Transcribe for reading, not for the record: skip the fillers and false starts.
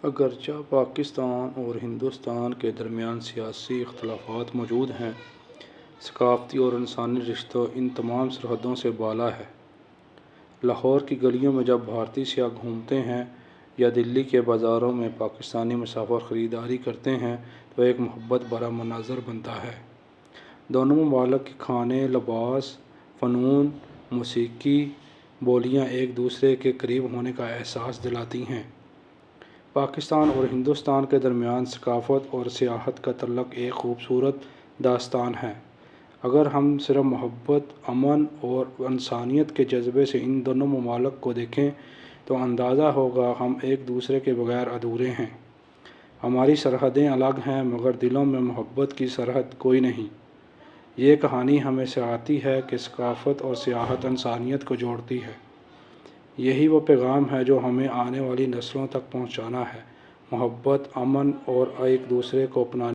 اگرچہ پاکستان اور ہندوستان کے درمیان سیاسی اختلافات موجود ہیں، ثقافتی اور انسانی رشتہ ان تمام سرحدوں سے بالا ہے۔ لاہور کی گلیوں میں جب بھارتی سیاح گھومتے ہیں یا دلی کے بازاروں میں پاکستانی مسافر خریداری کرتے ہیں تو ایک محبت بھرا منظر بنتا ہے۔ دونوں ممالک کے کھانے، لباس، فنون، موسیقی، بولیاں ایک دوسرے کے قریب ہونے کا احساس دلاتی ہیں۔ پاکستان اور ہندوستان کے درمیان ثقافت اور سیاحت کا تعلق ایک خوبصورت داستان ہے۔ اگر ہم صرف محبت، امن اور انسانیت کے جذبے سے ان دونوں ممالک کو دیکھیں تو اندازہ ہوگا ہم ایک دوسرے کے بغیر ادھورے ہیں۔ ہماری سرحدیں الگ ہیں مگر دلوں میں محبت کی سرحد کوئی نہیں۔ یہ کہانی ہمیں سکھاتی ہے کہ ثقافت اور سیاحت انسانیت کو جوڑتی ہے۔ یہی وہ پیغام ہے جو ہمیں آنے والی نسلوں تک پہنچانا ہے: محبت، امن اور ایک دوسرے کو اپنانے